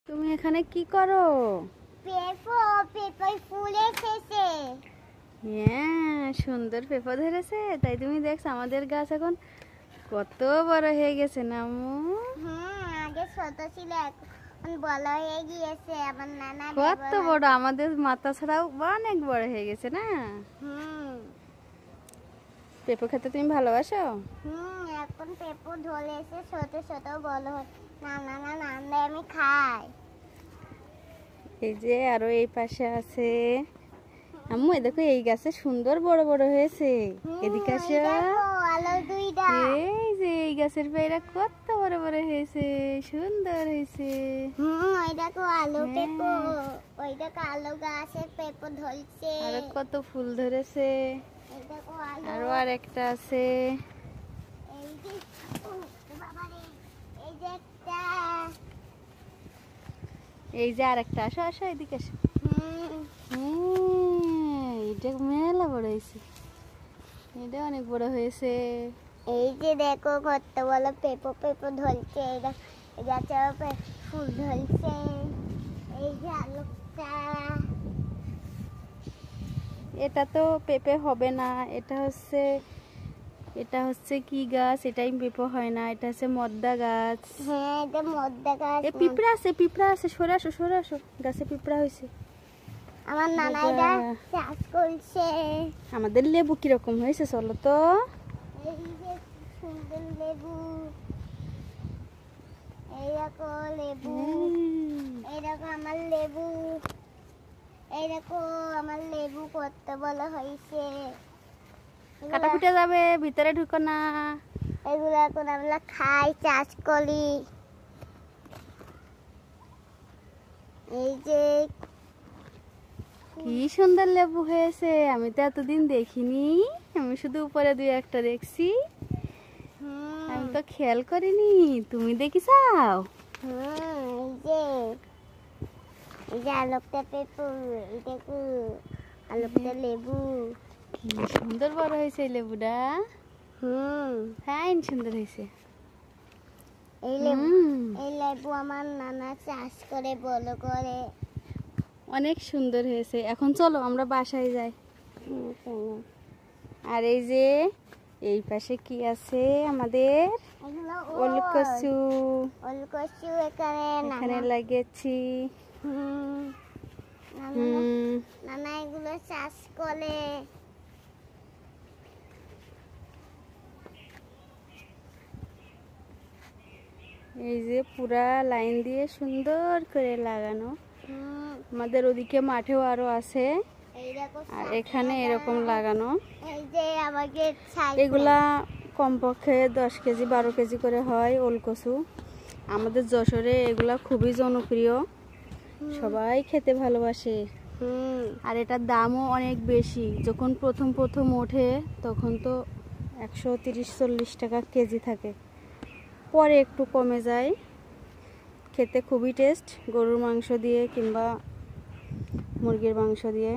তুমি এখানে কি করো? পেঁপে ফুল এসেছে। হ্যাঁ, সুন্দর পেঁপে ধরেছে। তাই তুমি দেখছো আমাদের গাছ এখন কত বড় হয়ে গেছে না আম্মু? আগে ছোট ছিল, এখন বড় হয়ে গিয়েছে। আমার নানা কত বড়, আমাদের মাথা ছাড়াও অনেক বড় হয়ে গেছে না? পেঁপে খেতে তুমি ভালোবাসো? এখন পেঁপে ধরেছে, ছোট ছোট বড় নানা নানা আমি খাই। এই যে আরো এই পাশে আছে আম্মু, দেখো এই গাছে সুন্দর বড় বড় হয়েছে। এদিকে আসো, এই যে এই গাছের পেয়ারা কত বড় বড় হয়েছে, সুন্দর হয়েছে। ওই দেখো আলু পেঁপে, ওই দেখো আলু গাছের পেঁপে ধরছে। আর কত ফুল ধরেছে। আরো আর একটা আছে। এই যে আর একটা, আসো আসো এদিকে আসো। এটা মেলা বড় হয়েছে, এটা অনেক বড় হয়েছে। এই যে দেখো কত বড় পেঁপে ধরছে। এই গাছে ফুল ধরছে। এই যে আলুটা, এটা তো পেঁপে হবে না, এটা হচ্ছে কি গাছ? এটাই পেঁপে হয় না, এটা হচ্ছে মদ্দা গাছ। হ্যাঁ, এটা মদ্দা গাছ। পিঁপড়া আছে, সরে আসো সরে আসো, গাছে পিঁপড়া হয়েছে। আমার নানা এটা চাষ করছে। আমাদের লেবু কিরকম হয়েছে চলো তো। এই যে সুন্দর লেবু, এইরকম লেবু, এইরকম আমার লেবু, এইরকম আমার লেবু কত বড় হয়েছে। কাটা ফুটে যাবে, ভিতরে ঢুকো না। এগুলো এখন আমরা খাই, চাষ করি। এই যে কি সুন্দর লেবু হয়েছে, আমি তো এতদিন দেখিনি। আমি শুধু উপরে দুই একটা দেখছি, আমি তো খেয়াল করিনি। তুমি দেখিসাও? এই যে আলোকটা পেঁপে, এই দেখো আলোকটা লেবু, কি সুন্দর বড় হয়েছে এই লেবুটা। ফাইন সুন্দর হয়েছে। এই লেবু আমার নানা চাষ করে বড় করে। অনেক সুন্দর হয়েছে। এখন চলো আমরা বাসায় যাই। আর এই যে এই পাশে কি আছে আমাদের? ওলকচু। এখানে লাগিয়েছি। নানা এগুলো চাষ করে। এই যে পুরা লাইন দিয়ে সুন্দর করে লাগানো। আমাদের ওদিকে মাঠেও আরো আছে, আর এখানে এরকম লাগানো। এগুলা কমপক্ষে 10 কেজি 12 কেজি করে হয় ওলকচু। আমাদের যশোরে এগুলা খুবই জনপ্রিয়, সবাই খেতে ভালোবাসে। আর এটার দামও অনেক বেশি। যখন প্রথম ওঠে তখন তো 130-40 টাকা কেজি থাকে, পরে একটু কমে যায়। খেতে খুবই টেস্ট, গরুর মাংস দিয়ে কিংবা মুরগির মাংস দিয়ে।